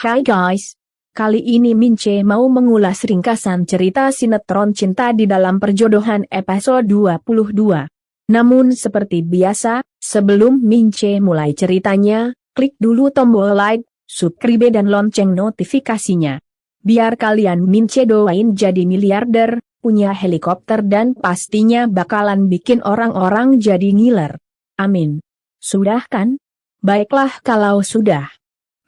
Hai guys, kali ini Mince mau mengulas ringkasan cerita sinetron Cinta di Dalam Perjodohan episode 22. Namun seperti biasa, sebelum Mince mulai ceritanya, klik dulu tombol like, subscribe dan lonceng notifikasinya. Biar kalian Mince doain jadi miliarder, punya helikopter dan pastinya bakalan bikin orang-orang jadi ngiler. Amin. Sudah kan? Baiklah kalau sudah.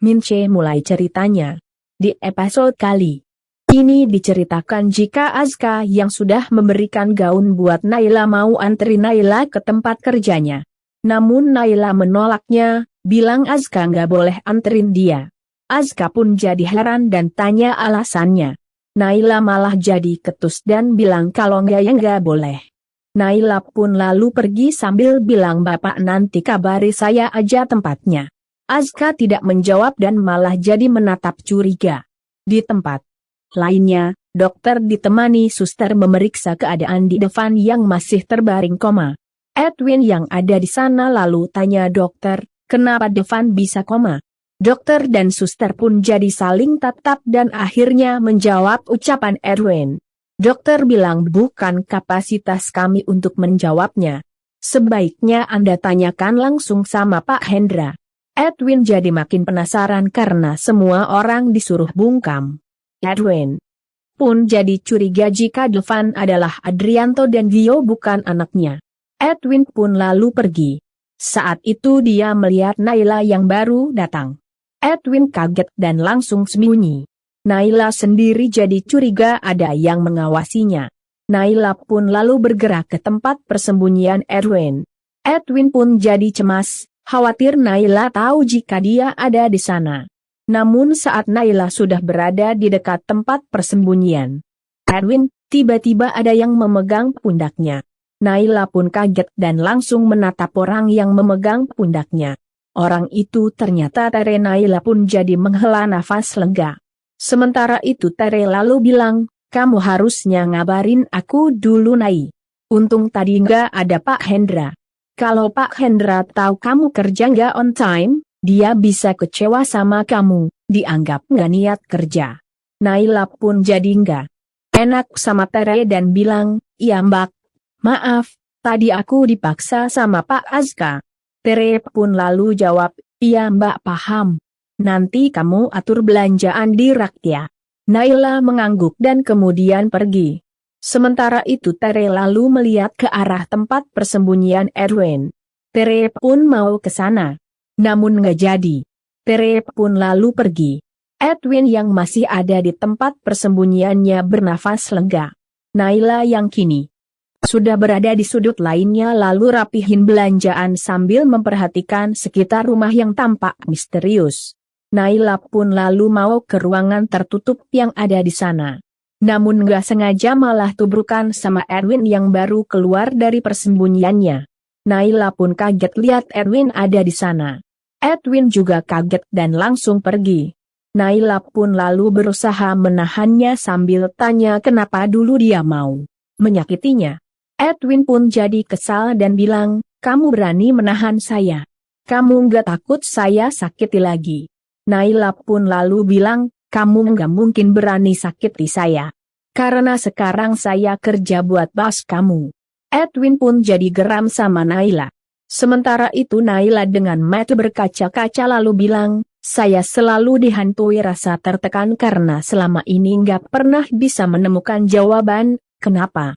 Mince mulai ceritanya. Di episode kali ini diceritakan jika Azka yang sudah memberikan gaun buat Naila mau antri Naila ke tempat kerjanya. Namun Naila menolaknya, bilang Azka nggak boleh anterin dia. Azka pun jadi heran dan tanya alasannya. Naila malah jadi ketus dan bilang kalau nggak ya nggak boleh. Naila pun lalu pergi sambil bilang bapak nanti kabari saya aja tempatnya. Azka tidak menjawab dan malah jadi menatap curiga. Di tempat lainnya, dokter ditemani suster memeriksa keadaan di Devan yang masih terbaring koma. Edwin yang ada di sana lalu tanya dokter, kenapa Devan bisa koma? Dokter dan suster pun jadi saling tatap dan akhirnya menjawab ucapan Edwin. Dokter bilang bukan kapasitas kami untuk menjawabnya. Sebaiknya Anda tanyakan langsung sama Pak Hendra. Edwin jadi makin penasaran karena semua orang disuruh bungkam. Edwin pun jadi curiga jika Devan adalah Adrianto dan Gio bukan anaknya. Edwin pun lalu pergi. Saat itu dia melihat Naila yang baru datang. Edwin kaget dan langsung sembunyi. Naila sendiri jadi curiga ada yang mengawasinya. Naila pun lalu bergerak ke tempat persembunyian Edwin. Edwin pun jadi cemas, khawatir Naila tahu jika dia ada di sana. Namun saat Naila sudah berada di dekat tempat persembunyian Edwin, tiba-tiba ada yang memegang pundaknya. Naila pun kaget dan langsung menatap orang yang memegang pundaknya. Orang itu ternyata Tere. Naila pun jadi menghela nafas lega. Sementara itu Tere lalu bilang, kamu harusnya ngabarin aku dulu Nai. Untung tadi nggak ada Pak Hendra. Kalau Pak Hendra tahu kamu kerja nggak on time, dia bisa kecewa sama kamu, dianggap nggak niat kerja. Naila pun jadi nggak enak sama Tere dan bilang, iya Mbak, maaf, tadi aku dipaksa sama Pak Azka. Tere pun lalu jawab, iya Mbak paham. Nanti kamu atur belanjaan di rak ya. Naila mengangguk dan kemudian pergi. Sementara itu Tere lalu melihat ke arah tempat persembunyian Edwin. Tere pun mau ke sana. Namun nggak jadi. Tere pun lalu pergi. Edwin yang masih ada di tempat persembunyiannya bernafas lega. Naila yang kini sudah berada di sudut lainnya lalu rapihin belanjaan sambil memperhatikan sekitar rumah yang tampak misterius. Naila pun lalu mau ke ruangan tertutup yang ada di sana. Namun nggak sengaja malah tubrukan sama Edwin yang baru keluar dari persembunyiannya. Naila pun kaget lihat Edwin ada di sana. Edwin juga kaget dan langsung pergi. Naila pun lalu berusaha menahannya sambil tanya kenapa dulu dia mau menyakitinya. Edwin pun jadi kesal dan bilang, kamu berani menahan saya. Kamu nggak takut saya sakiti lagi. Naila pun lalu bilang, kamu nggak mungkin berani sakiti saya. Karena sekarang saya kerja buat bos kamu. Edwin pun jadi geram sama Naila. Sementara itu Naila dengan mata berkaca-kaca lalu bilang, saya selalu dihantui rasa tertekan karena selama ini nggak pernah bisa menemukan jawaban, kenapa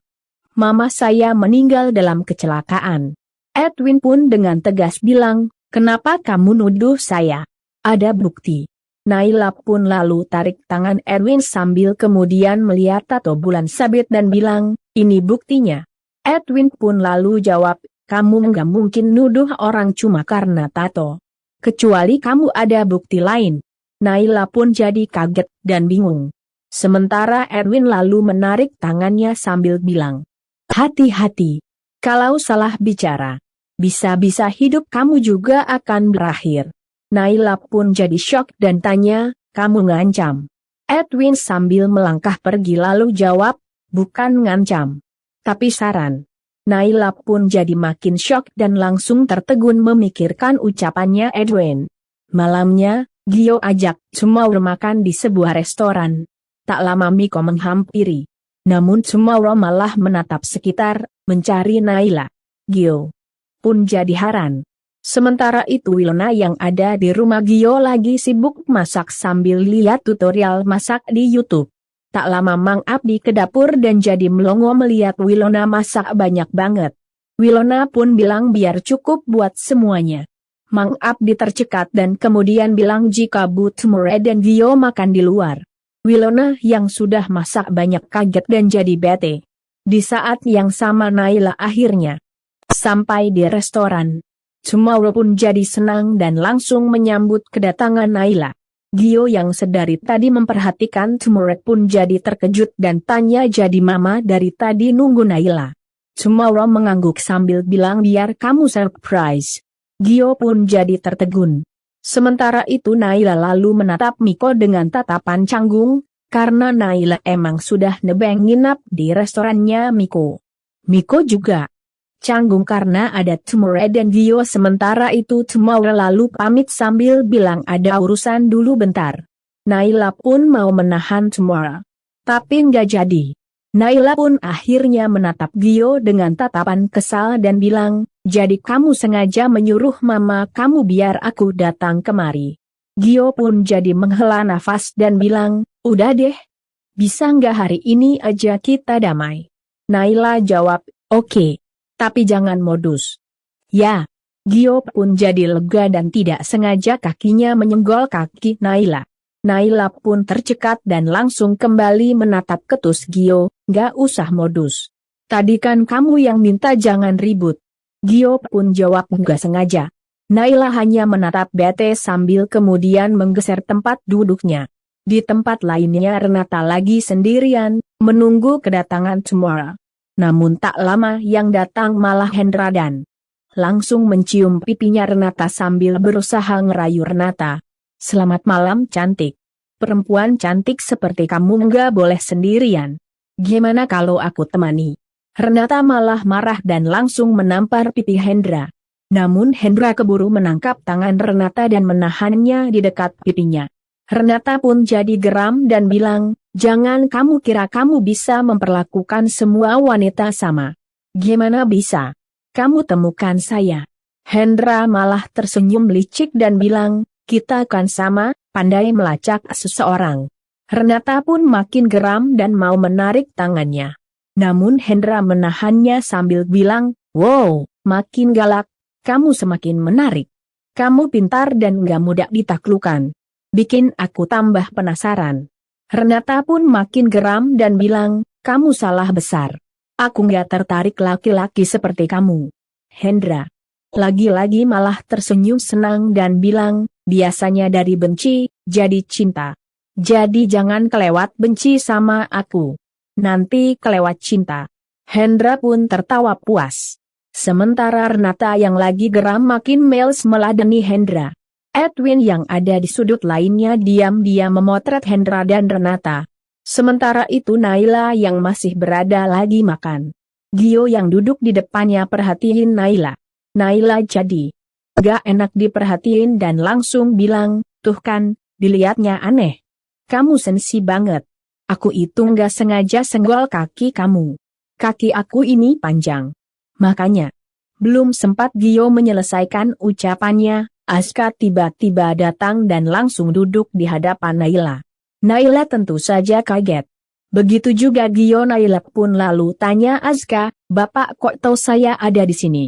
mama saya meninggal dalam kecelakaan. Edwin pun dengan tegas bilang, kenapa kamu nuduh saya? Ada bukti. Naila pun lalu tarik tangan Edwin sambil kemudian melihat tato bulan sabit dan bilang, ini buktinya. Edwin pun lalu jawab, kamu nggak mungkin nuduh orang cuma karena tato. Kecuali kamu ada bukti lain. Naila pun jadi kaget dan bingung. Sementara Edwin lalu menarik tangannya sambil bilang, hati-hati. Kalau salah bicara, bisa-bisa hidup kamu juga akan berakhir. Naila pun jadi syok dan tanya, kamu ngancam? Edwin sambil melangkah pergi lalu jawab, bukan ngancam, tapi saran. Naila pun jadi makin syok dan langsung tertegun memikirkan ucapannya Edwin. Malamnya, Gio ajak Sumaura makan di sebuah restoran. Tak lama Miko menghampiri. Namun Sumaura malah menatap sekitar, mencari Naila. Gio pun jadi heran. Sementara itu Wilona yang ada di rumah Gio lagi sibuk masak sambil lihat tutorial masak di YouTube. Tak lama Mang Abdi ke dapur dan jadi melongo melihat Wilona masak banyak banget. Wilona pun bilang biar cukup buat semuanya. Mang Abdi tercekat dan kemudian bilang jika Bu Tumure dan Gio makan di luar. Wilona yang sudah masak banyak kaget dan jadi bete. Di saat yang sama Naila akhirnya sampai di restoran. Sumaura pun jadi senang dan langsung menyambut kedatangan Naila. Gio yang sedari tadi memperhatikan Tumure pun jadi terkejut dan tanya jadi mama dari tadi nunggu Naila. Sumaura mengangguk sambil bilang biar kamu surprise. Gio pun jadi tertegun. Sementara itu Naila lalu menatap Miko dengan tatapan canggung, karena Naila emang sudah nebeng nginap di restorannya Miko. Miko juga canggung karena ada Tumure dan Gio. Sementara itu Tumure lalu pamit sambil bilang ada urusan dulu bentar. Naila pun mau menahan Tumure, tapi nggak jadi. Naila pun akhirnya menatap Gio dengan tatapan kesal dan bilang, jadi kamu sengaja menyuruh mama kamu biar aku datang kemari. Gio pun jadi menghela nafas dan bilang, udah deh. Bisa nggak hari ini aja kita damai? Naila jawab, oke. Tapi jangan modus. Ya, Gio pun jadi lega dan tidak sengaja kakinya menyenggol kaki Naila. Naila pun tercekat dan langsung kembali menatap ketus Gio, gak usah modus. Tadi kan kamu yang minta jangan ribut. Gio pun jawab gak sengaja. Naila hanya menatap bete sambil kemudian menggeser tempat duduknya. Di tempat lainnya Renata lagi sendirian, menunggu kedatangan Tumura. Namun tak lama yang datang malah Hendra dan langsung mencium pipinya Renata sambil berusaha ngerayu Renata. Selamat malam cantik. Perempuan cantik seperti kamu nggak boleh sendirian. Gimana kalau aku temani? Renata malah marah dan langsung menampar pipi Hendra. Namun Hendra keburu menangkap tangan Renata dan menahannya di dekat pipinya. Renata pun jadi geram dan bilang, jangan kamu kira kamu bisa memperlakukan semua wanita sama. Gimana bisa? Kamu temukan saya. Hendra malah tersenyum licik dan bilang, kita kan sama, pandai melacak seseorang. Renata pun makin geram dan mau menarik tangannya. Namun Hendra menahannya sambil bilang, wow, makin galak, kamu semakin menarik. Kamu pintar dan gak mudah ditaklukkan. Bikin aku tambah penasaran. Renata pun makin geram dan bilang, kamu salah besar. Aku gak tertarik laki-laki seperti kamu. Hendra lagi-lagi malah tersenyum senang dan bilang, biasanya dari benci, jadi cinta. Jadi jangan kelewat benci sama aku. Nanti kelewat cinta. Hendra pun tertawa puas. Sementara Renata yang lagi geram makin males meladeni Hendra. Edwin yang ada di sudut lainnya diam-diam memotret Hendra dan Renata. Sementara itu Naila yang masih berada lagi makan. Gio yang duduk di depannya perhatiin Naila. Naila jadi gak enak diperhatiin dan langsung bilang, tuh kan, dilihatnya aneh. Kamu sensi banget. Aku itu gak sengaja senggol kaki kamu. Kaki aku ini panjang. Makanya, belum sempat Gio menyelesaikan ucapannya, Aska tiba-tiba datang dan langsung duduk di hadapan Naila. Naila tentu saja kaget. Begitu juga Gio. Naila pun lalu tanya Aska, Bapak kok tahu saya ada di sini?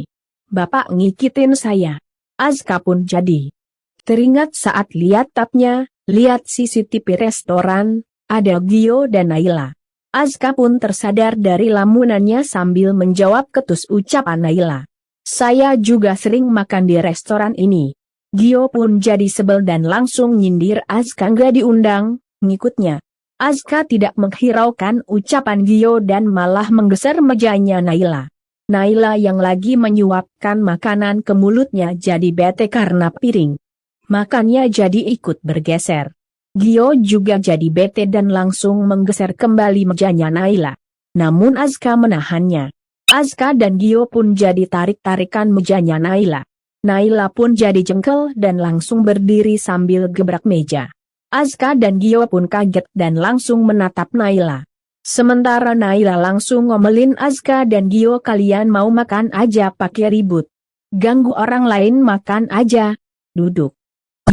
Bapak ngikitin saya. Aska pun jadi teringat saat lihat tabnya, lihat CCTV restoran, ada Gio dan Naila. Aska pun tersadar dari lamunannya sambil menjawab ketus ucapan Naila. Saya juga sering makan di restoran ini. Gio pun jadi sebel dan langsung nyindir Aska nggak diundang, ngikutnya. Aska tidak menghiraukan ucapan Gio dan malah menggeser mejanya Naila. Naila yang lagi menyuapkan makanan ke mulutnya jadi bete karena piring makannya jadi ikut bergeser. Gio juga jadi bete dan langsung menggeser kembali mejanya Naila. Namun Aska menahannya. Aska dan Gio pun jadi tarik-tarikan mejanya Naila. Naila pun jadi jengkel dan langsung berdiri sambil gebrak meja. Azka dan Gio pun kaget dan langsung menatap Naila. Sementara Naila langsung ngomelin Azka dan Gio, kalian mau makan aja pakai ribut. Ganggu orang lain makan aja. Duduk.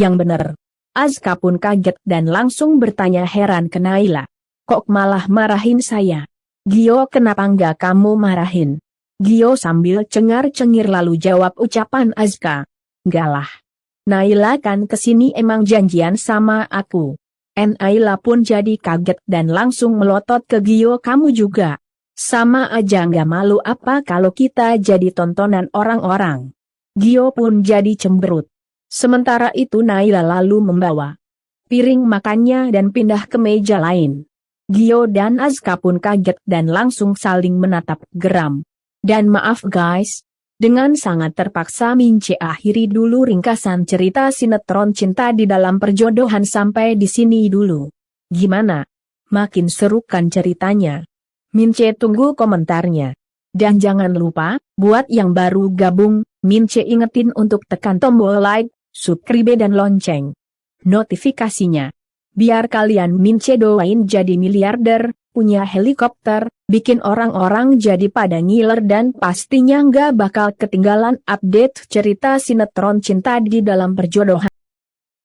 Yang bener. Azka pun kaget dan langsung bertanya heran ke Naila. Kok malah marahin saya? Gio, kenapa enggak kamu marahin? Gio sambil cengar-cengir lalu jawab ucapan Azka. Enggak lah. Naila kan kesini emang janjian sama aku. Naila pun jadi kaget dan langsung melotot ke Gio, kamu juga. Sama aja nggak malu apa kalau kita jadi tontonan orang-orang. Gio pun jadi cemberut. Sementara itu Naila lalu membawa piring makannya dan pindah ke meja lain. Gio dan Azka pun kaget dan langsung saling menatap geram. Dan maaf guys, dengan sangat terpaksa Mince akhiri dulu ringkasan cerita sinetron Cinta di Dalam Perjodohan sampai di sini dulu. Gimana? Makin seru kan ceritanya? Mince tunggu komentarnya. Dan jangan lupa, buat yang baru gabung, Mince ingetin untuk tekan tombol like, subscribe dan lonceng notifikasinya. Biar kalian Mince doain jadi miliarder, punya helikopter, bikin orang-orang jadi pada ngiler dan pastinya nggak bakal ketinggalan update cerita sinetron Cinta di Dalam Perjodohan.